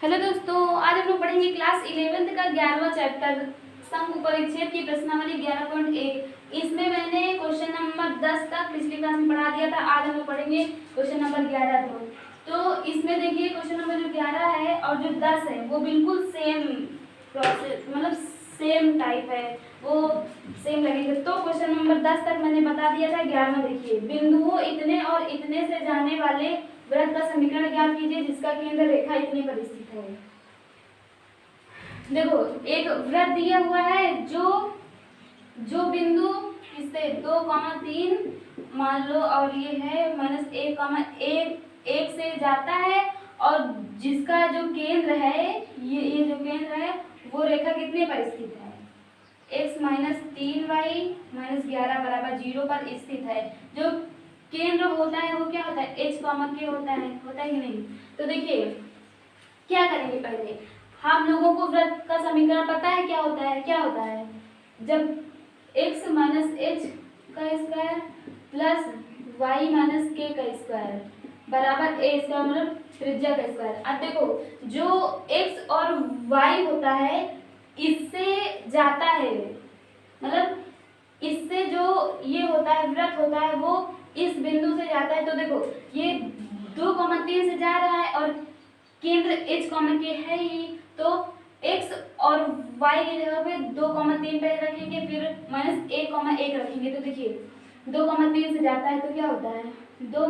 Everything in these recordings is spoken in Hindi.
हेलो दोस्तों, आज हम लोग पढ़ेंगे क्लास 11th का 11वां चैप्टर शंकु परिच्छेद की प्रश्नावली 11.1। इसमें मैंने क्वेश्चन नंबर 10 तक पिछली क्लास में पढ़ा दिया था। आज हम लोग पढ़ेंगे क्वेश्चन नंबर 11 तो इसमें देखिए क्वेश्चन नंबर जो 11 है और जो 10 है वो बिल्कुल सेम प्रोसेस मतलब सेम टाइप है, वो सेम लगेगा। तो क्वेश्चन नंबर 10 तक मैंने बता दिया था। 11 देखिए, बिंदुओं इतने और इतने से जाने वाले वृत्त का समीकरण ज्ञात कीजिए जिसका केंद्र रेखा इतने पर स्थित है। देखो, एक वृत्त दिया हुआ है जो बिंदु इससे 2,3 मान लो और ये है -1,1 से जाता है और जिसका जो केंद्र है ये जो केंद्र है वो रेखा कितने पर स्थित है, x - 3y - 11 बराबर 0 पर स्थित है। जो केंद्र होता है वो क्या होता है, h, k होता है कि नहीं। तो देखिए क्या करेंगे, पहले हम लोगों को वृत्त का समीकरण पता है क्या होता है, जब x - h का स्क्वायर प्लस y - k का स्क्वायर बराबर a स्क्वायर मतलब त्रिज्या का स्क्वायर। अब देखो जो x और y होता है इससे जाता है, मतलब इससे जो ये होता है वृत्त होता है वो इस बिंदु से जाता है। तो देखो ये 2,3 से जा रहा है और केंद्र h, k है ही, तो x और y की जगह पे 2,3 पे रखेंगे, फिर -1,1 रखेंगे। तो देखिए 2,3 से जाता है तो क्या होता है 2 -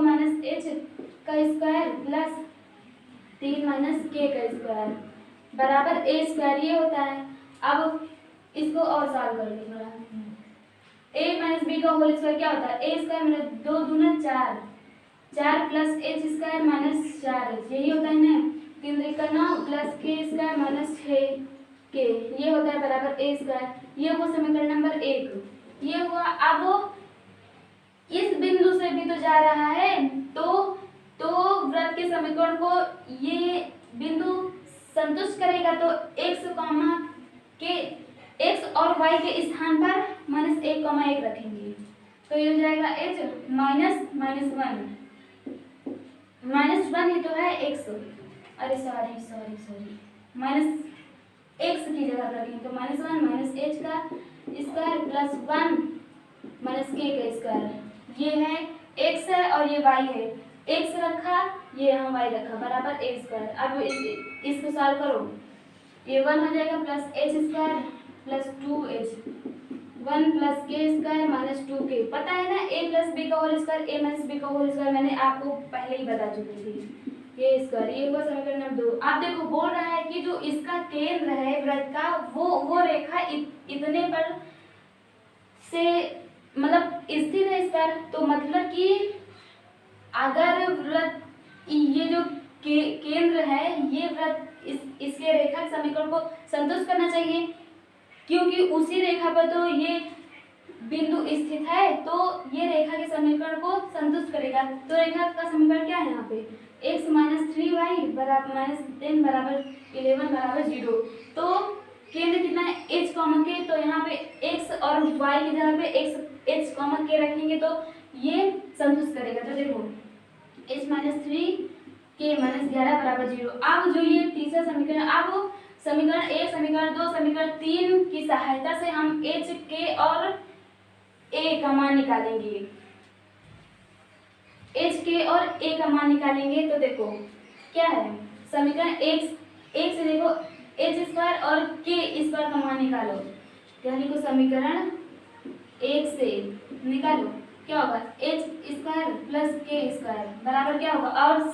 h का स्क्वायर प्लस 3 - k का स्क्वायर बराबर a स्क्वायर, ये होता है। अब इसको और सॉल्व कर लो थोड़ा। a - b का होल स्क्वायर क्या होता है, a स्क्वायर मतलब 2 दूना 4, 4 plus h square minus 4h, यही होता है ना। 3 3 का 9 plus k square minus 6k, ये होता है बराबर a स्क्वायर। ये हुआ समीकरण नंबर 1। ये हुआ। अब इस बिंदु से भी तो जा रहा है, तो वृत्त के समीकरण को ये बिंदु संतुष्ट करेगा। तो x और y के स्थान पर -1,1 रखेंगे तो ये हो जाएगा h -1 ही तो है x, अरे सॉरी माइनस x की जगह रखेंगे तो -1 - h का स्क्वायर प्लस 1 - k का स्क्वायर। ये है x है और ये y है, x रखा ये यहाँ y रखा बराबर a स्क्वायर। अब इसको सॉल्व करो, ये 1 हो जाएगा plus h square plus 2h, 1 plus k square minus 2k। पता है ना a प्लस b का होल स्क्वायर, a - b का होल स्क्वायर मैंने आपको पहले ही बता चुकी थी। ये स्क्वायर, ये हुआ समीकरण नंबर 2। आप देखो बोल रहा है कि जो इसका केंद्र है वृत्त का वो रेखा इतने पर से मतलब स्थिर है इस पर। तो मतलब कि अगर वृत्त ये जो केंद्र है ये वृत्त इसके रेखा के समीकरण को संतुष्ट करना चाहिए, क्योंकि उसी रेखा पर तो ये बिंदु स्थित है, तो ये रेखा के समीकरण को संतुष्ट करेगा। तो रेखा का समीकरण क्या है यहाँ पे, x - 3y बराबर -10 बराबर 11 बराबर 0। तो केंद्र कितना है h, k, तो यहाँ पे x और y की जगह पे h, k रखेंगे तो ये संतुष्ट करेगा। तो देखो h - 3 k - 11 बराबर 0। अब जो ये तीसरा समीकरण, अब समीकरण 1, समीकरण 2, समीकरण 3 की सहायता से हम h, k और a का मान निकालेंगे। h, k और a का मान निकालेंगे तो देखो क्या है, समीकरण 1 से देखो h स्क्वायर और k स्क्वायर का मान निकालो। यानी कि समीकरण 1 से निकालो क्या होगा, h square plus k square बराबर क्या होगा, और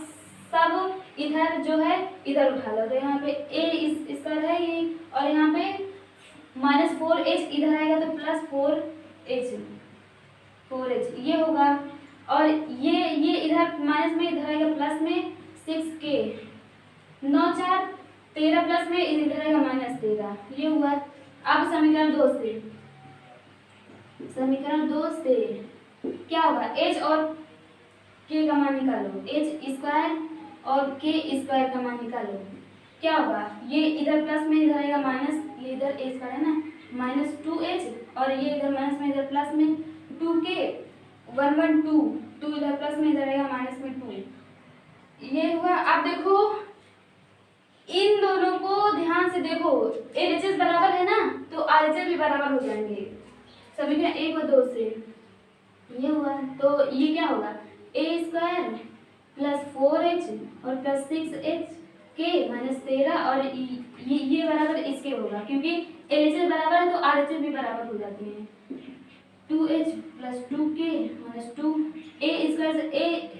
सब इधर जो है इधर उठा लो। तो यहाँ पे a स्क्वायर है ये और यहाँ पे -4h इधर आएगा तो प्लस 4h ये होगा, और ये इधर माइनस में इधर आएगा प्लस में 6k, 9 4 13 प्लस में इधर आएगा -13, ये हुआ। अब समीकरण 2 से क्या होगा, h और k का मान निकालो, h स्क्वायर और k स्क्वायर का मान निकालो। क्या होगा, ये इधर प्लस में इधर आएगा माइनस, ये इधर a स्क्वायर है ना -2h और ये इधर माइनस में इधर प्लस में 2k 1 1 2 इधर प्लस में इधर आएगा माइनस में 2, ये हुआ। अब देखो इन LHS बराबर है ना, तो RHS भी बराबर हो जाएंगे। समीकरण 1 और 2 से ये हुआ, तो ये क्या होगा, a² प्लस 4h और प्लस 6h के माइनस 13 और ये बराबर इसके होगा, क्योंकि LHS बराबर है तो RHS भी बराबर हो जाती है। 2h plus 2k minus 2 a² से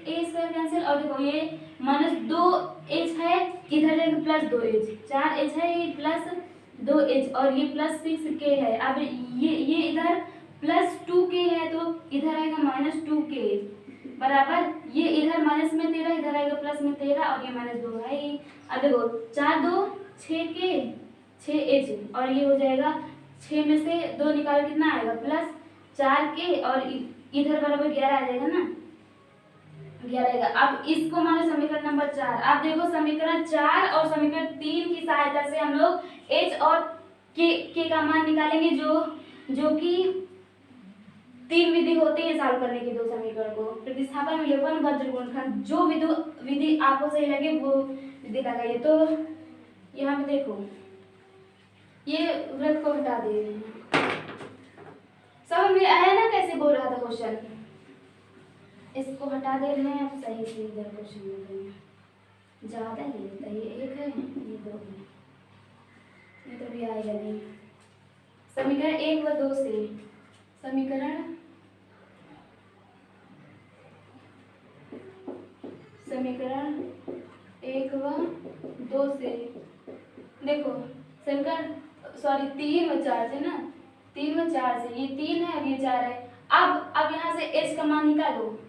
a² कैंसिल, और देखो ये माइनस 2h है, इधर जाएगा प्लस 2h, 4h है ये प्लस 2h और ये प्लस 6k है। अब ये इधर प्लस 2k है तो इधर आएगा माइनस 2k बराबर, ये इधर माइनस में 13, इधर आएगा प्लस में 13 और ये माइनस 2 है ये। अब देखो 4 2 6k 6h और ये हो जाएगा 6 में से 2 निकाल कितना आएगा प्लस 4k और इधर बराबर 11 आ जाएगा ना, 11 आएगा। अब इसको मानो समीकरण नंबर 4। अब देखो समीकरण 4 और समीकरण 3 की सहायता से हम लोग h और k का मान निकालेंगे, जो कि 3 विधि होती है सॉल्व करने की दो समीकरण को, प्रतिस्थापन, विलोपन, वज्र गुणनखंड। जो विधि आपको सही लगे वो विधि लगाइए। तो यहाँ पे देखो ये वृत्त को हटा दे रहे हैं, समझ में आया ना कैसे बोल रहा था क्वेश्चन, इसको हटा दे रहे हैं। अब सही से इधर क्वेश्चन में देंगे, ज्यादा ही लेता है, ये 1 है ये 2 है, ये तो भी आएगा नहीं। समीकरण 1 व 2 से, समीकरण 1 व 2 से देखो, समीकरण 3 व 4 से ना, 3 व 4 से, ये 3 है और ये 4 है। अब यहाँ से h का मान निकालो,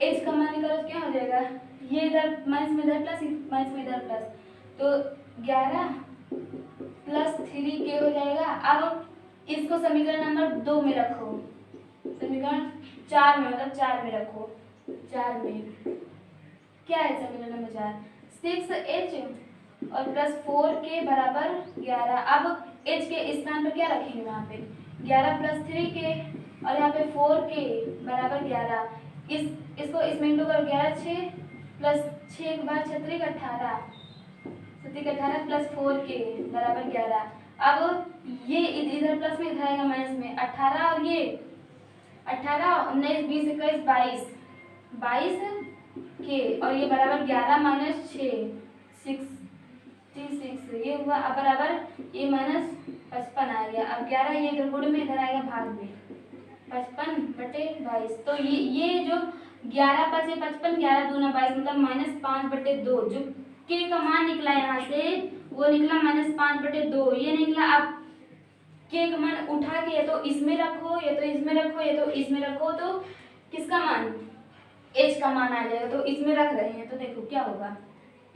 h का मान निकालो तो क्या हो जाएगा, ये इधर माइनस में इधर प्लस, माइनस में इधर प्लस, तो 11 प्लस 3k हो जाएगा। अब इसको समीकरण नंबर 2 में रखो, समीकरण 4 में, मतलब 4 में रखो, 4 में क्या है समीकरण नंबर 4, 6h और प्लस 4k बराबर 11। अब h के स्थान पर क्या रखेंगे, वहाँ पे 11 प्लस 3k और यहाँ पे 4k बराबर 11। इसको इसमें इंटू करो, 11 6 प्लस 6 के बाद 6 18 प्लस 4k बराबर 11। अब ये इधर प्लस में, इधर आएगा माइनस में, 18 और ये 18 19 20 21 22 के और ये बराबर 11 माइनस 6 66 ये हुआ। अब बराबर ये माइनस 55 आ गया। अब 11 ये इधर गुण में, इधर आएगा भाग में, 55/22। तो ये जो 11 5 55, 11 दूना 22, मतलब -5/2। जो के का मान निकला यहाँ से वो निकला -5/2, ये निकला। अब के का मान उठा के या तो इसमें रखो, या तो इसमें रखो, या तो इसमें रखो, तो किसका मान, h का मान आ जाएगा। तो इसमें रख रहे हैं तो देखो क्या होगा,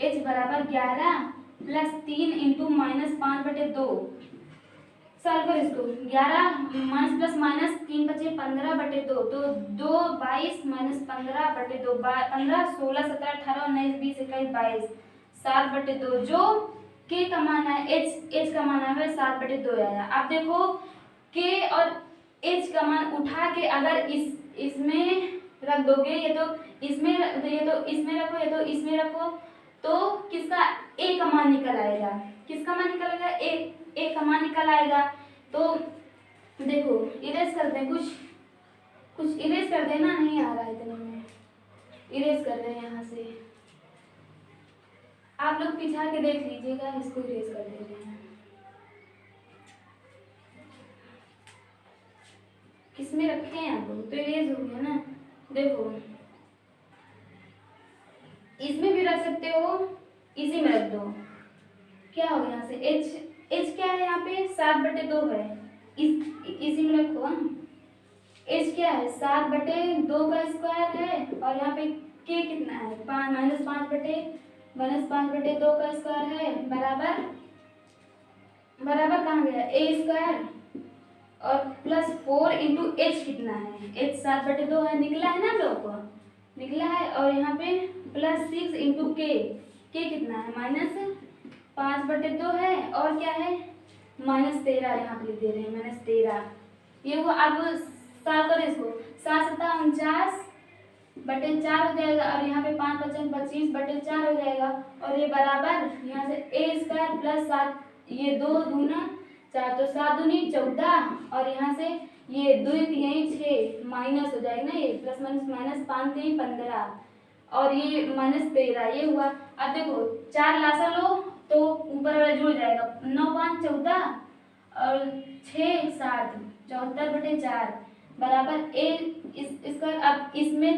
h बराबर 11 प्लस 3 इंटू -5/2। सॉल्व कर इसको, 11 माइनस प्लस माइनस 3 बचे 15/2, तो 2 22 माइनस 15/2, 15 16 17 18 19 20 21 22 7/2। जो के का मान है, h का मान है 7/2 आया। अब देखो के और h का मान उठा के अगर इसमें रख दोगे, ये तो इसमें, ये तो इसमें रखो, या तो इसमें रखो, तो किसका a का मान निकल आएगा, किसका मान निकल आएगा, a का मान निकल आएगा। तो देखो इरेज करते हैं, कुछ इरेज कर देना, नहीं आ रहा है इतने में, इरेज कर रहे हैं यहाँ से, आप लोग पिछा के देख लीजिएगा, इसको इरेज कर दे रहे हैं। किसमें रखे हैं आप लोग, तो इरेज हो गया ना। देखो इसमें भी रख सकते हो, इसी में रख दो, क्या हो गया यहाँ से, h क्या है यहाँ पे 7/2 है, इसी में रखो। h क्या है 7/2 का स्क्वायर है, और यहाँ पे k कितना है, -5/2 का स्क्वायर है, बराबर कहाँ गया, a² और प्लस 4 इंटू h कितना है, h 7/2 है, निकला है ना हम लोग को, निकला है। और यहाँ पे प्लस 6 इंटू k कितना है, -5/2 है, और क्या है -13, यहाँ पे लिख दे रहे हैं -13, ये वो। अब सॉल्व करें इसको, 7 7 49/4 हो जाएगा, और यहाँ पे 5 5 25/4 हो जाएगा, और ये बराबर यहाँ से a² प्लस ये 2 दूना 4 तो 7 दूनी 14 और यहाँ से ये 2 3 6 माइनस हो जाएगा ना, ये प्लस माइनस माइनस 5 3 15 और ये माइनस 13 ये हुआ। अब देखो 4 लासा लो तो ऊपर वाला जुड़ जाएगा, 9 5 14 और 6 7 74/4 बराबर ए इसका। अब इसमें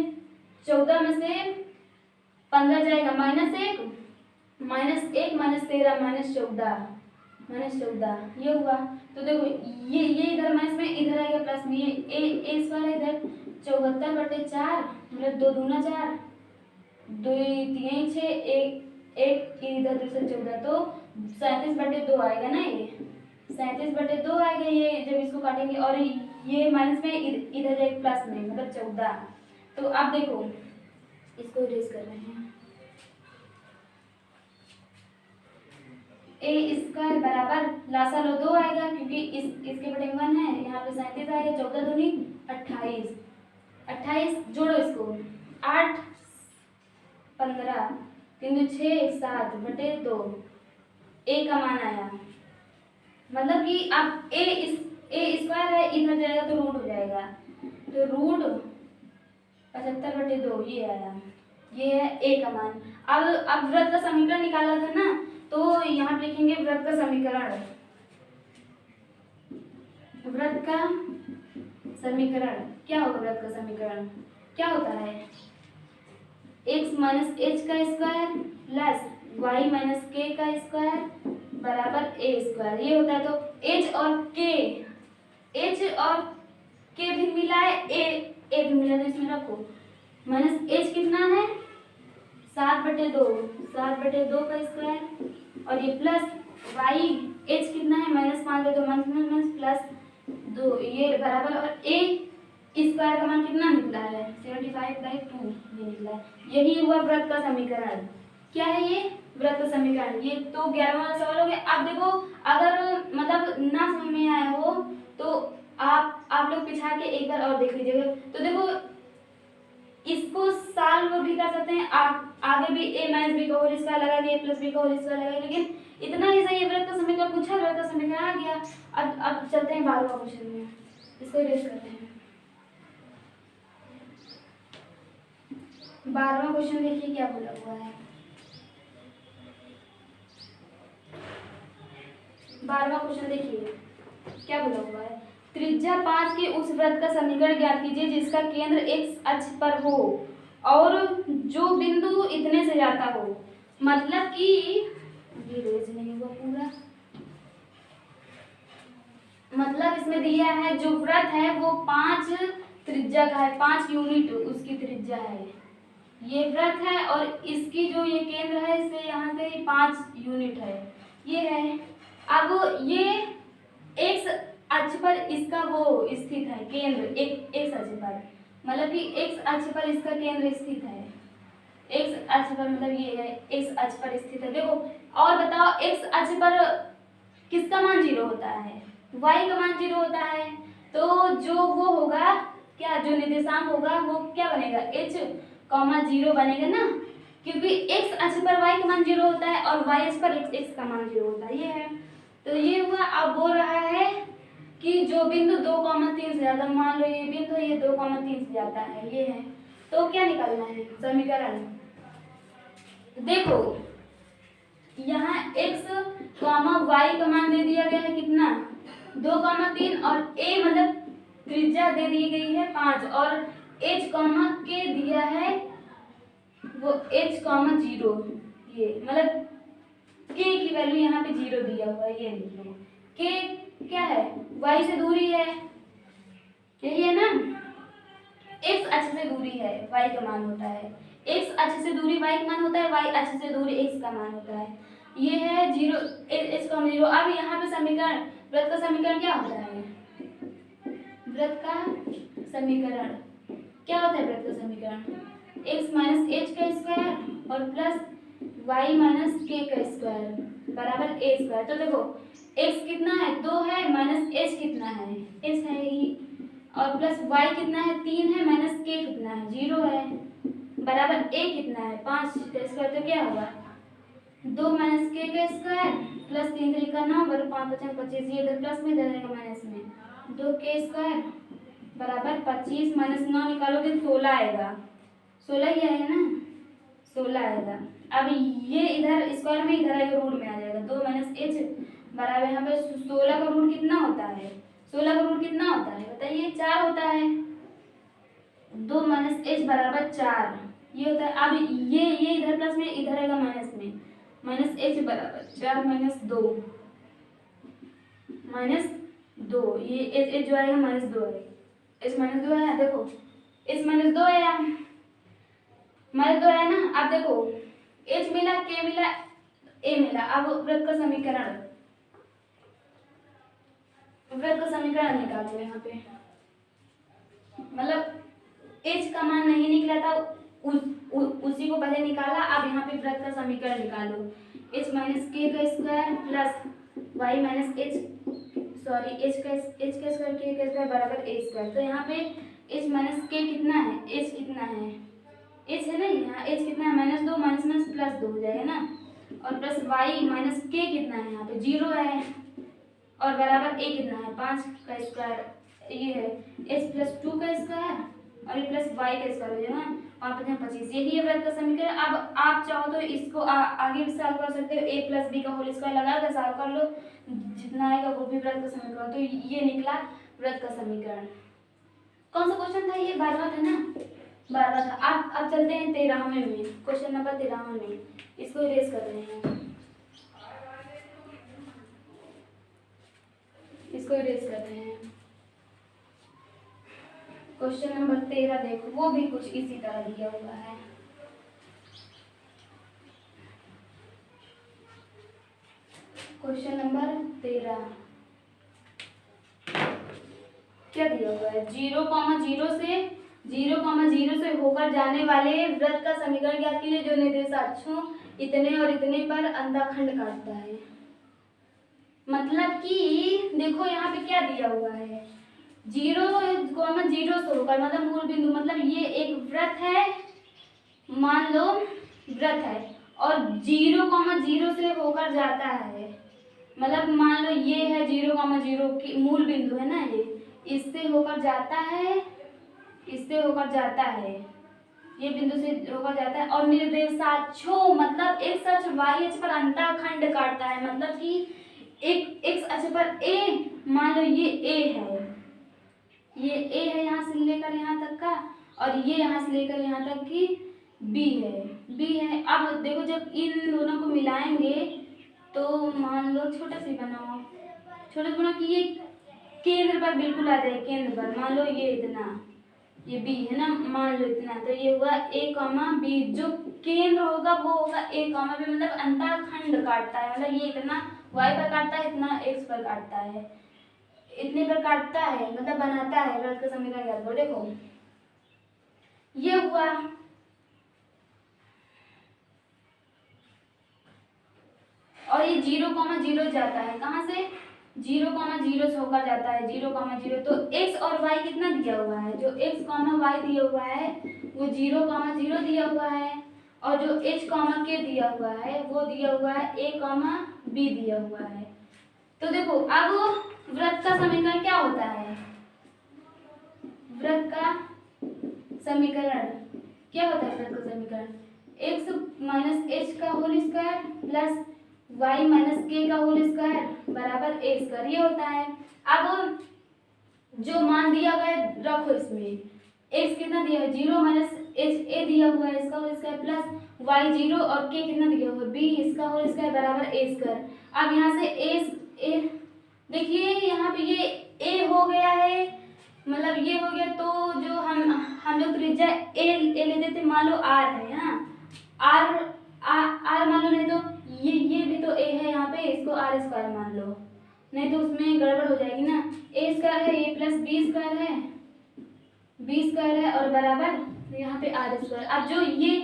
14 में से 15 जाएगा, -1 -1 -13 -14 ये हुआ। तो देखो ये इधर माइनस में इधर आएगा प्लस में, ये ए स्क्वायर है इधर 74/4 मतलब 2 दूना 4 2 3 6 एक इधर दूसरा 14 तो 37/2 आएगा ना, ये 37/2 आएगा ये जब इसको काटेंगे। और ये माइनस में इधर जाएगा प्लस में मतलब 14। तो आप देखो इसको इरेज कर रहे हैं, ए स्क्वायर बराबर लासा लो 2 आएगा क्योंकि इसके बटे 1 है, यहाँ पे 37 आएगा, 14 दूनी 28 जोड़ो इसको 8 15 3 6 7/2 ए का मान आया। मतलब कि अब ए स्क्वायर है इधर जाएगा तो रूट हो जाएगा, तो रूट 75/2 ये आया, ये है ए का मान। अब वृत्त का समीकरण निकाला था ना, तो यहाँ पे लिखेंगे वृत्त का समीकरण। वृत्त का समीकरण क्या होगा? वृत्त का समीकरण क्या होता है? x माइनस एच का square plus y minus K का स्क्वायर बराबर ए स्क्वायर ये होता है। तो एच और के भी मिला है, ए भी मिला, तो इसमें रखो माइनस एच कितना है 7/2 का स्क्वायर और ये प्लस वाई एच कितना है -5/2 माइनस प्लस 2 ये बराबर। और ए स्क्वायर का मान कितना निकला है 75/2 ये निकला है। यही हुआ वृत्त का समीकरण। क्या है ये? वृत्त का समीकरण। ये तो 11वां वाला सवाल हो गया। अब देखो अगर मतलब ना समझ में आया हो तो आप लोग पिछा के एक बार और देख लीजिएगा। तो देखो इसको सॉल्व भी कर सकते हैं, आगे भी a माइनस बी का होल स्क्वायर लगा के a प्लस बी का होल स्क्वायर लगा, लेकिन इतना ही सही वृत्त का समीकरण पूछा, वृत्त का समीकरण आ गया। अब चलते हैं 12वां क्वेश्चन में, इसको इरेज करते हैं। 12वां क्वेश्चन देखिए क्या बोला हुआ है। 12वां क्वेश्चन देखिए क्या बोला हुआ है। त्रिज्या 5 के उस वृत्त का समीकरण ज्ञात कीजिए जिसका केंद्र x अक्ष पर हो और जो बिंदु इतने से जाता हो। मतलब कि ये रेज नहीं हुआ पूरा, मतलब इसमें दिया है जो वृत्त है वो 5 त्रिज्या का है, 5 यूनिट उसकी त्रिज्या है। ये वृत्त है और इसकी जो ये केंद्र है इससे यहाँ से 5 यूनिट है, ये है। अब ये x अक्ष पर इसका वो स्थित है केंद्र, x अक्ष पर, मतलब कि x अक्ष पर इसका केंद्र स्थित है। x अक्ष पर मतलब ये है, x अक्ष पर स्थित है। देखो और बताओ x अक्ष पर किसका मान 0 होता है? y का मान 0 होता है। तो जो वो होगा क्या, जो निर्देशांक होगा वो क्या बनेगा h, 0 बनेगा ना, क्योंकि x अक्ष पर y का मान 0 होता है और y अक्ष पर x का मान 0 होता है, ये है। तो ये हुआ। अब बोल रहा है कि जो बिंदु 2,3 से ज्यादा, मान लो ये बिंदु ये 2,3 से जाता है, ये है। तो क्या निकालना है समीकरण? देखो यहाँ x, y का मान दे दिया गया है कितना 2,3 और a मतलब त्रिज्या दे दी गई है 5 और h, k दिया है वो h, 0, ये मतलब k की वैल्यू यहाँ पे 0 दिया हुआ है, ये लिख लो। k क्या है? y से दूरी है, यही है ना, x अक्ष से दूरी है, y का मान होता है। x अक्ष से दूरी y का मान होता है, y अक्ष से दूरी x का मान होता है। ये है 0, h, 0। अब यहाँ पे समीकरण, वृत्त का समीकरण क्या होता है? वृत्त का समीकरण क्या होता है? वृत्त का समीकरण x माइनस एच का स्क्वायर और प्लस y माइनस के का स्क्वायर बराबर a स्क्वायर। तो देखो x कितना है 2 है, माइनस h कितना है h है ही, और प्लस y कितना है 3 है, माइनस k कितना है 0 है, बराबर a कितना है 5 का स्क्वायर। तो क्या होगा 2 माइनस के का स्क्वायर प्लस 3 3 का 9 बराबर 5 5 25, ये इधर प्लस में इधर रहेगा माइनस में, 2 के स्क्वायर बराबर 25 माइनस 9 निकालोगे 16 आएगा, 16 ही आएगा ना, 16 आएगा। अब ये इधर स्क्वायर में इधर आएगा रूट में आ जाएगा, 2 माइनस एच बराबर यहाँ पे 16 का रूट कितना होता है, 16 का रूट कितना होता है बताइए, 4 होता है। 2 माइनस एच बराबर 4 ये होता है। अब ये इधर प्लस में इधर आएगा माइनस में, माइनस एच बराबर 4 माइनस 2 ये एच जो आएगा माइनस 2 है, एच माइनस 2 है, देखो एच माइनस 2 है, माइनस 2 है ना। अब देखो एच मिला, के मिला, ए मिला। अब वृत्त का समीकरण निकालो यहाँ पे, मतलब एच का मान नहीं निकला था उसी को पहले निकाला, अब यहाँ पे वृत्त का समीकरण निकालो, एच माइनस के का square plus Y minus H sorry H का स्क्वायर के का स्क्वायर बराबर ए स्क्वायर। तो यहाँ पे एच माइनस के कितना है, एच कितना है, एच है ना यहाँ, एच कितना है माइनस 2 माइनस माइनस प्लस 2 हो जाएगा ना, और प्लस वाई माइनस के कितना है यहाँ पे 0 है, और बराबर ए कितना है 5 का स्क्वायर, ये है एच प्लस 2 का स्क्वायर और ये प्लस वाई का स्क्वायर हो जाएगा 5 5 25, यही है वृत्त का समीकरण। अब आप चाहो तो इसको आगे भी सॉल्व कर सकते हो, ए प्लस बी का होल स्क्वायर लगा कर सॉल्व कर लो, जितना आएगा वो भी वृत्त का समीकरण। तो ये निकला वृत्त का समीकरण। कौन सा क्वेश्चन था ये, 12वां था ना, 12वां था। अब चलते हैं 13वें में, क्वेश्चन नंबर 13 में, इसको इरेज कर रहे हैं, इसको इरेज कर रहे हैं। क्वेश्चन नंबर 13 देखो, वो भी कुछ इसी तरह दिया हुआ है। क्वेश्चन नंबर 13 क्या दिया हुआ है, 0,0 से होकर जाने वाले वृत्त का समीकरण ज्ञात कीजिए जो निर्देशाक्षों इतने और इतने पर अंतःखंड काटता है। मतलब कि देखो यहाँ पे क्या दिया हुआ है, 0,0 से होकर, मतलब मूल बिंदु, मतलब ये एक वृत्त है, मान लो वृत्त है, और 0,0 से होकर जाता है, मतलब मान लो ये है 0,0 की मूल बिंदु है ना, ये इससे होकर जाता है, इससे होकर जाता है, ये बिंदु से होकर जाता है, और निर्देशाक्षों मतलब एक्स अक्ष वाई अक्ष पर अंतःखंड काटता है, मतलब कि एक एक्स अक्ष पर ए, मान लो ये ए है, ये ए है यहाँ से लेकर यहाँ तक का, और ये यहाँ से लेकर यहाँ तक की बी है। अब देखो जब इन दोनों को मिलाएंगे तो मान लो छोटा सी बनाओ, छोटा सा बनाओ कि ये केंद्र पर बिल्कुल आ जाए, केंद्र पर मान लो ये इतना, ये बी है ना, मान लो इतना, तो ये हुआ ए कॉमा बी, जो केंद्र होगा वो होगा ए कॉमा बी, मतलब अंतःखंड काटता है, मतलब ये इतना वाई पर काटता है, इतना एक्स पर काटता है, इतने पर काटता है, मतलब बनाता है वृत्त का समीकरण ज्ञात करो। देखो ये हुआ, और ये 0,0 जाता है, कहाँ से 0,0 से होकर जाता है, 0,0, तो x और y कितना दिया हुआ है, जो x, y दिया हुआ है वो 0,0 दिया हुआ है, और जो h, k दिया हुआ है वो दिया हुआ है a, b दिया हुआ है। तो देखो अब वृत्त का समीकरण क्या होता है, वृत्त का समीकरण क्या होता है, वृत्त का समीकरण x माइनस एच का whole square plus y minus K का होल स्क्वायर बराबर ए स्क्वायर, ये होता है। अब जो मान दिया हुआ है रखो इसमें, x कितना दिया है 0 माइनस एच ए दिया हुआ है इसका होल स्क्वायर प्लस y 0 और k कितना दिया हुआ है b इसका होल स्क्वायर बराबर ए स्क्वायर। अब यहाँ से ए देखिए यहाँ पे ये a हो गया है, मतलब ये हो गया, तो जो हम लोग त्रिज्या ए लेते थे, मान लो r है, हाँ r मान लो, नहीं तो ये भी तो a है यहाँ पे, इसको r स्क्वायर मान लो, नहीं तो उसमें गड़बड़ हो जाएगी ना, a स्क्वायर है ये प्लस b स्क्वायर है और बराबर यहाँ पे r स्क्वायर। अब जो ये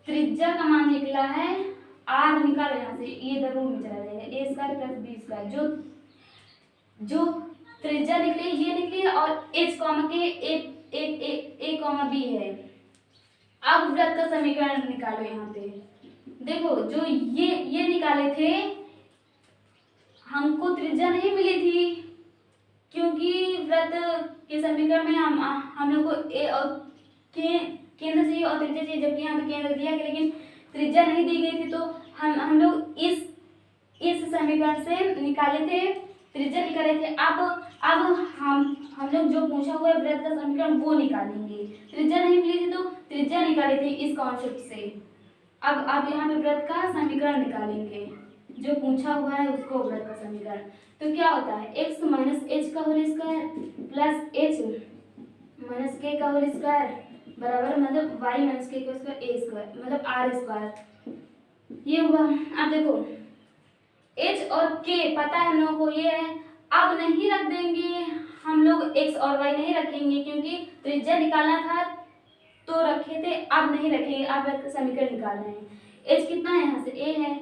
त्रिज्या का मान निकला है r निकालो यहाँ से, ये इधर रूट में चला जाएगा, a square plus b square, जो त्रिज्या निकली ये निकली है, और h कॉमा के a कॉमा b है। अब वृत्त का समीकरण निकालो यहाँ पे, देखो जो ये निकाले थे, हमको त्रिज्या नहीं मिली थी, क्योंकि वृत्त के समीकरण में हम लोग को ए और केंद्र चाहिए और त्रिज्या चाहिए, जबकि यहाँ पे केंद्र दिया गया लेकिन त्रिज्या नहीं दी गई थी। तो हम लोग इस समीकरण से निकाले थे, त्रिज्या निकाले थे। अब हम लोग जो पूछा हुआ है वृत्त का समीकरण वो निकालेंगे। त्रिज्या नहीं मिली थी तो त्रिज्या निकाले थे इस कॉन्सेप्ट से। अब यहाँ पे वृत्त का समीकरण निकालेंगे, जो पूछा हुआ है उसको वृत्त का समीकरण। तो क्या होता है, x माइनस एच का whole square plus H minus K का होल स्क्वायर बराबर मतलब y माइनस के का स्क्वायर ए स्क्वायर मतलब आर स्क्वायर। ये हुआ। अब देखो h और k पता है हम लोगों को, ये है। अब नहीं रख देंगे हम लोग x और y नहीं रखेंगे, क्योंकि त्रिज्या निकालना था तो रखे थे, अब नहीं रखेंगे। अब समीकरण निकाल रहे हैं। h कितना है, यहाँ से a है,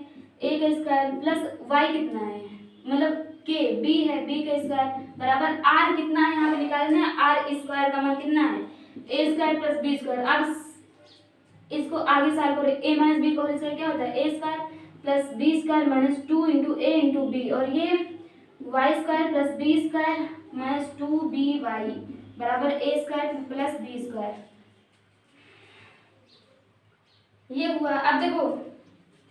a का स्क्वायर प्लस y कितना है मतलब k b है, b का स्क्वायर बराबर r कितना है, यहाँ पे निकालना है r स्क्वायर का मान कितना है a square plus b square. अब इसको आगे साल करो, a माइनस बी का होल स्क्वायर क्या होता है, a square plus b square minus 2 into a into b, और ये y square plus b square minus 2by बराबर a square plus b square. ये हुआ। अब देखो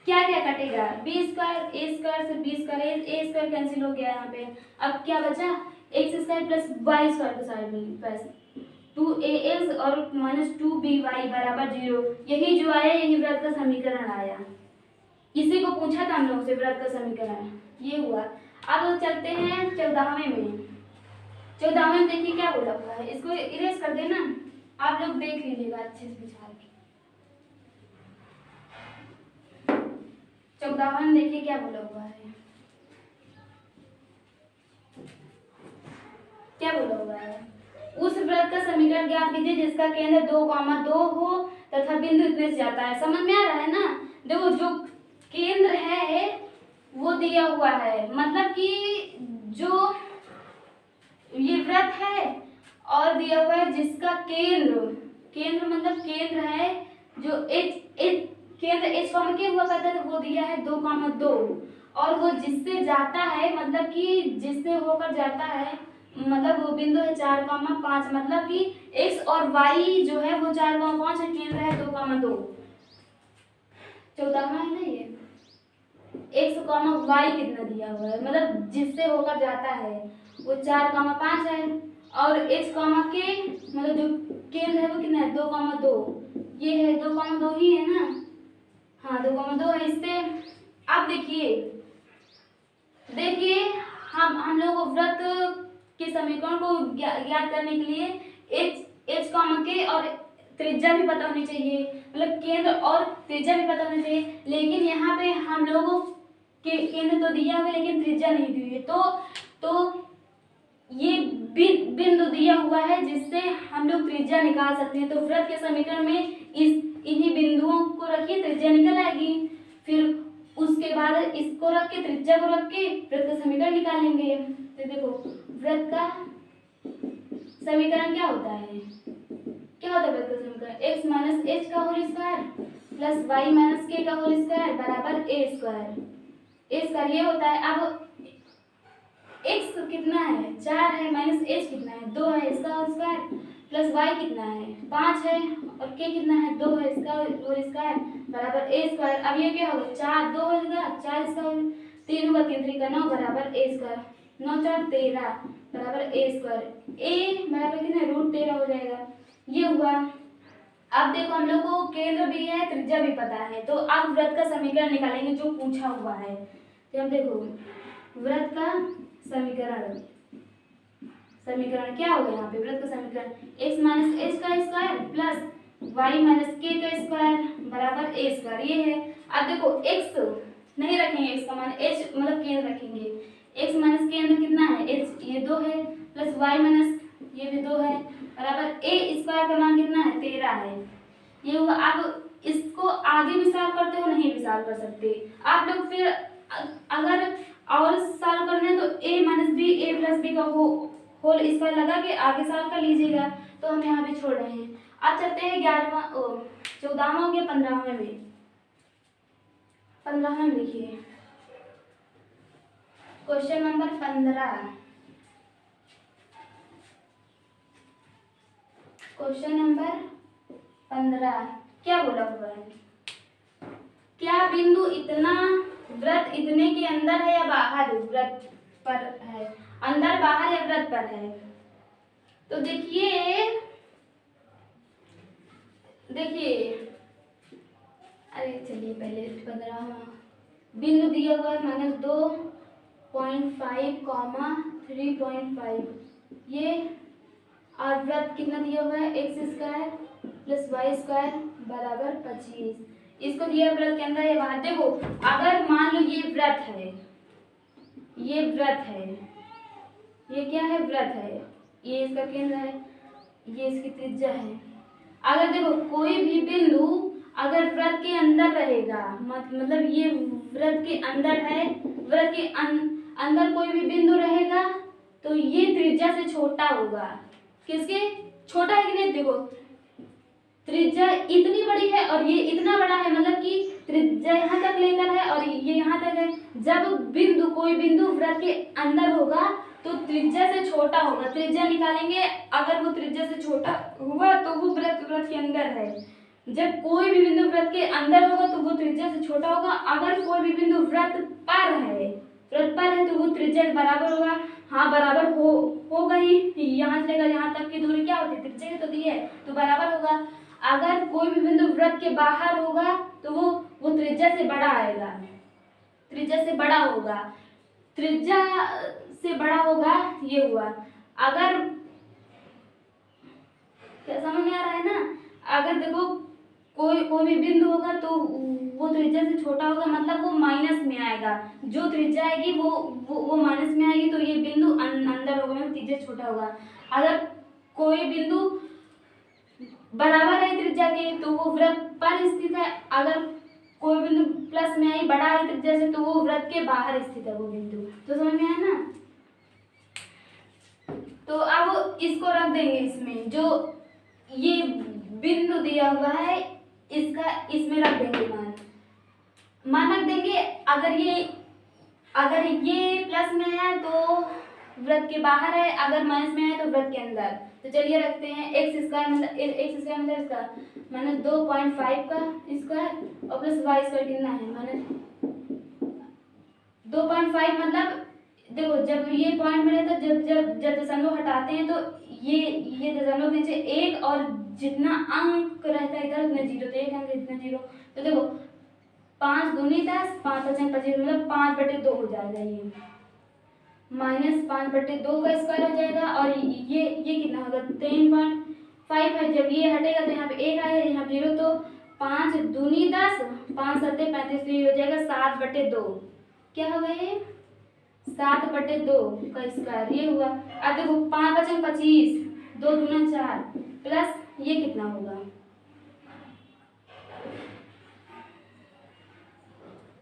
क्या क्या कटेगा, बी स्क्वायर ए स्क्वायर से बी स्क्वायर, ए स्क्वायर कैंसिल हो गया यहाँ पे। अब क्या बचा, X square plus Y square को साइड में प्लस 2ax और माइनस 2by बराबर 0। यही जो आया यही वृत्त का समीकरण आया। इसी को पूछा था हम लोगों से वृत्त का समीकरण। ये हुआ। अब चलते हैं 14वें में। 14वें में देखिए क्या बोला हुआ है, इसको इरेज कर देना, आप लोग देख लीजिएगा अच्छे से बिछा के। 14वां देखिए क्या बोला हुआ है, क्या बोला हुआ है, उस वृत्त का समीकरण ज्ञात कीजिए जिसका केंद्र 2,2 हो तथा बिंदु इतने से जाता है। समझ में आ रहा है ना। देखो जो केंद्र है वो दिया हुआ है, मतलब कि जो ये वृत्त है और दिया हुआ है जिसका केंद्र मतलब केंद्र है जो केंद्र h कॉमा के हुआ करता है, तो वो दिया है 2,2, और वो जिससे जाता है मतलब कि जिससे होकर जाता है मतलब वो बिंदु है 4,5, मतलब कि x और y जो है वो 4,5 है, केंद्र है 2,2। 14वां है ना ये, x, y कितना दिया हुआ है मतलब जिससे होकर जाता है वो 4,5 है, और h, के मतलब जो केंद्र है वो कितना है 2,2। ये है 2,2 ही है ना, हाँ 2,2 है इससे। अब देखिए हम लोग वृत्त के समीकरण को ज्ञात करने के लिए h, के और त्रिज्या भी पता होनी चाहिए, मतलब केंद्र और त्रिज्या भी पता होनी चाहिए। लेकिन यहाँ पे हम लोगों के केंद्र तो दिया हुआ लेकिन त्रिज्या नहीं दी हुई है, तो ये बिंदु दिया हुआ है जिससे हम लोग त्रिज्या निकाल सकते हैं। तो वृत्त के समीकरण में इन्हीं बिंदुओं को रखिए, त्रिज्या निकल आएगी। फिर उसके बाद इसको रख के त्रिज्या को रख के वृत्त का समीकरण निकालेंगे। तो देखो वृत्त का समीकरण क्या होता है, क्या होता है वृत्त का समीकरण, x माइनस एच का whole square plus Y minus K का होल स्क्वायर बराबर ए स्क्वायर। ये होता है। अब x कितना है 4 है, माइनस h कितना है 2 है, इसका होल स्क्वायर प्लस y कितना है 5 है, और k कितना है 2 है, इसका होल स्क्वायर बराबर a स्क्वायर। अब ये क्या होगा 4 2 होगा 4, इसका 3 होगा, 3 3 का 9 बराबर a स्क्वायर, 9 4 13 बराबर a स्क्वायर। a बराबर कितना √13 हो जाएगा। ये हुआ। अब देखो हम लोग को केंद्र भी है त्रिज्या भी पता है, तो अब वृत्त का समीकरण निकालेंगे जो पूछा हुआ है। तो हम देखो वृत्त का समीकरण क्या होगा, यहाँ पे वृत्त का समीकरण x माइनस एच का square plus Y minus K का स्क्वायर बराबर ए स्क्वायर। ये है। अब देखो x नहीं रखेंगे, x का मान h मतलब केंद्र रखेंगे, x माइनस केंद्र कितना है h, ये 2 है, प्लस y माइनस ये भी 2 है बराबर a स्क्वायर का मान कितना है 13 है। ये हुआ। अब इसको आगे विस्तार करते हो नहीं विस्तार कर सकते आप लोग, फिर अगर और सॉल्व करना है तो a minus B A plus B का होल स्क्वायर लगा के आगे सॉल्व कर लीजिएगा। तो हम यहाँ पे छोड़ रहे हैं। अब चलते हैं 14वां हो गया 15वें में। 15 लिखिए। Question number 15। क्वेश्चन नंबर 15 क्या बोला हुआ है? क्या बिंदु इतना वृत्त इतने के अंदर है या बाहर वृत्त पर है? अंदर, बाहर या वृत्त पर है? तो देखिए अरे चलिए पहले 15 बिंदु दिया हुआ है -2.5, 3.5 ये, और वृत्त कितना दिया हुआ है? x² + y² बराबर 25। इसको दिया वृत्त के अंदर या बाहर? देखो अगर मान लो ये वृत्त है, ये वृत्त है, ये क्या है? वृत्त है, ये इसका केंद्र है, ये इसकी त्रिज्या है। अगर देखो कोई भी बिंदु अगर वृत्त के अंदर रहेगा, मतलब ये वृत्त के अंदर है, वृत्त के अंदर कोई भी बिंदु रहेगा तो ये त्रिज्या से छोटा होगा। किसके? छोटा है कि नहीं? देखो त्रिज्या इतनी बड़ी है और ये इतना बड़ा है, मतलब कि त्रिज्या यहाँ तक लेकर है और ये यहाँ तक है। जब बिंदु, कोई बिंदु वृत्त के अंदर होगा तो त्रिज्या से छोटा होगा। त्रिज्या निकालेंगे, अगर वो त्रिज्या से छोटा हुआ तो वो वृत्त के अंदर है। जब कोई भी बिंदु वृत्त के अंदर होगा तो वो त्रिज्या से छोटा होगा। अगर कोई भी बिंदु वृत्त पर है तो वो त्रिज्या के बराबर होगा। हाँ बराबर होगा ही। यहाँ से लेकर यहाँ तक की दूरी क्या होती है? त्रिज्या तो दी है तो बराबर होगा। अगर कोई भी बिंदु वृत्त के बाहर होगा तो वो त्रिज्या से बड़ा आएगा, त्रिज्या से बड़ा होगा, त्रिज्या से बड़ा होगा। ये हुआ। अगर क्या समझ में आ रहा है ना? अगर देखो कोई भी बिंदु होगा तो वो त्रिज्या से छोटा होगा, मतलब वो माइनस में आएगा। जो त्रिज्या आएगी वो माइनस में आएगी, तो ये बिंदु अंदर होगा, मतलब त्रिज्या छोटा होगा। अगर कोई बिंदु बराबर है त्रिज्या के तो वो वृत्त पर स्थित है। अगर कोई बिंदु प्लस में आई, बड़ा है त्रिज्या से, तो वो वृत्त के बाहर स्थित है वो बिंदु। तो समझ में आया ना? तो अब इसको रख देंगे इसमें, जो ये बिंदु दिया हुआ है इसका इसमें रख देंगे मान रख देंगे। अगर ये प्लस में है तो वृत्त के बाहर है, अगर माइनस में है तो वृत्त के अंदर। तो चलिए रखते हैं x² मतलब इसका -2.5 का स्क्वायर और प्लस y² कितना है? -2.5 मतलब देखो जब ये पॉइंट में रहता है, जब दशमलव हटाते हैं तो ये दशमलव नीचे एक, और जितना अंक रहता है इधर उतना जीरो, तो एक अंक इतना जीरो। तो देखो 5 दूनी 10, 5 5 25 मतलब 5/2 हो जाएगा। ये -5/2 का स्क्वायर हो जाएगा। और ये कितना होगा? 3.5 है। जब ये हटेगा तो यहाँ पे एक आएगा, यहाँ 0, तो 5 दूनी 10, 5 7 35, तो ये हो जाएगा 7/2। क्या होगा ये? 7/2 का स्क्वायर ये हुआ। अब देखो 5 5 25, 2 दूना 4, प्लस ये कितना होगा?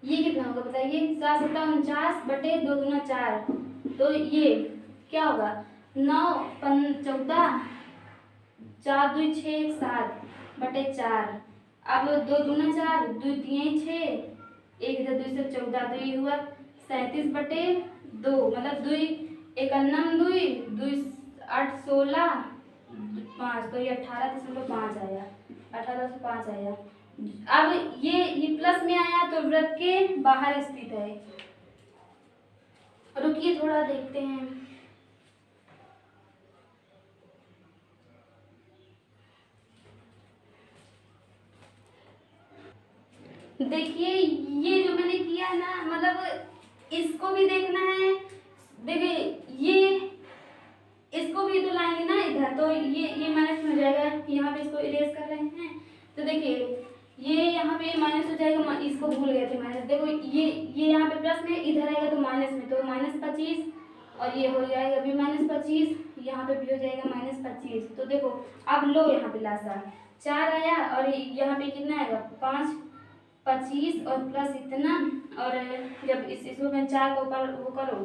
ये कितना होगा बताइए? 7 7 49/2 दूना 4, तो ये क्या होगा? 9 14, 4 2 6 7/4। अब 2 दूना 4, 2 3 6, 1 इधर 2 से 14, तो ये हुआ 37/2, मतलब 2 1 2 2 8 16 5, तो ये 18.5 आया, 18.5 आया। अब ये प्लस में आया तो वृत्त के बाहर स्थित है। रुकिए थोड़ा देखते हैं। देखिए ये जो मैंने किया ना, मतलब इसको भी देखना है। देखिए ये इसको भी तो लाएंगे ना इधर, तो ये माइनस हो जाएगा। यहाँ पे इसको इरेज कर रहे हैं तो देखिए ये यहाँ पे माइनस हो जाएगा, इसको भूल गए थे माइनस। देखो ये यहाँ पे प्लस में, इधर आएगा तो माइनस में, तो -25, और ये हो जाएगा भी -25, यहाँ पे भी हो जाएगा -25। तो देखो अब लो यहाँ पे लासा 4 आया, और यहाँ पे कितना आएगा? 5 25 और प्लस इतना, और जब इसको मैं 4 के ऊपर वो करो,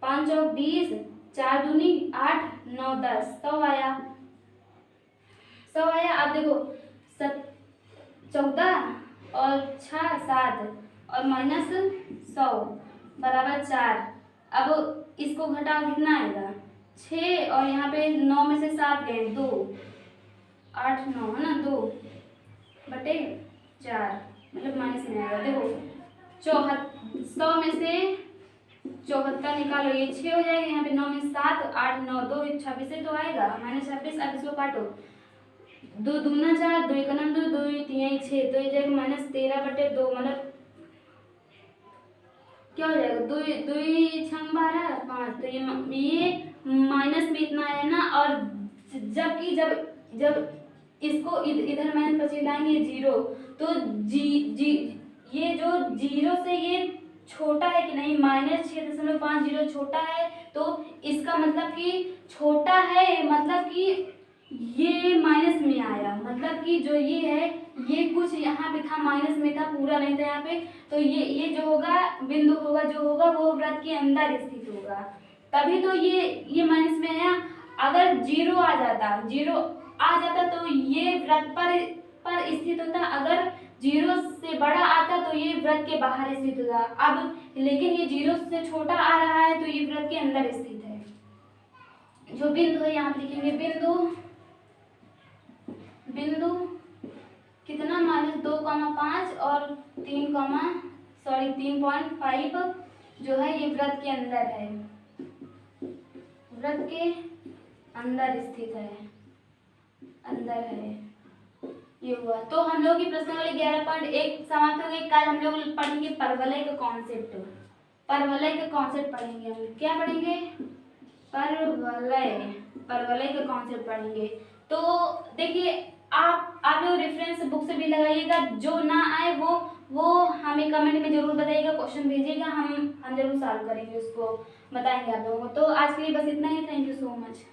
5 और 20, 4 दूनी 8 9 10, 100 आया, 100 आया। अब देखो 14 और 6 7, और माइनस 100 बराबर 4। अब इसको घटाओ कितना आएगा 6 और यहाँ पे 9 में से 7 गए 2, 8 9 है ना 2 बटे 4 मतलब माइनस में आएगा। देखो 100 में से 74 निकालो ये 6 हो जाएगा, यहाँ पे 9 में 7 8 9 2 26 तो आएगा -26। अब इसको काटो 2 दूना 4 2 एक 2 2 3 6 तो ये जाएगा -13/2 मतलब क्या हो जाएगा 2 2 6 12 5 तो ये माइनस में इतना है ना। और जबकि जब इसको इधर माइनस बचे लाएंगे 0 तो जी ये जो 0 से ये छोटा है कि नहीं -6.50 छोटा है तो इसका मतलब कि छोटा है, मतलब कि ये माइनस में आया, मतलब कि जो ये है ये कुछ यहाँ पे था माइनस में था पूरा नहीं था यहाँ पे। तो ये जो होगा बिंदु होगा जो होगा वो वृत्त के अंदर स्थित होगा, तभी तो ये माइनस में आया। अगर 0 आ जाता तो ये वृत्त पर स्थित होता, अगर 0 से बड़ा आता तो ये वृत्त के बाहर स्थित होता। अब लेकिन ये 0 से छोटा आ रहा है तो ये वृत्त के अंदर स्थित है। जो बिंदु है यहाँ पे लिखेंगे बिंदु कितना -2,5 और 3.5 जो है ये वृत्त के अंदर है, वृत्त के अंदर स्थित है, अंदर है। ये हुआ तो हम लोग की प्रश्नावली 11.1 समाप्त हो गई। कल हम लोग पढ़ेंगे परवलय का कॉन्सेप्ट, परवलय का कॉन्सेप्ट पढ़ेंगे। हम क्या पढ़ेंगे परवलय का कॉन्सेप्ट पढ़ेंगे। तो देखिए आप लोग रेफरेंस बुक से भी लगाइएगा, जो ना आए वो हमें कमेंट में जरूर बताइएगा, क्वेश्चन भेजिएगा, हम जरूर सॉल्व करेंगे, उसको बताएंगे आप लोगों को। तो आज के लिए बस इतना ही। Thank you so much.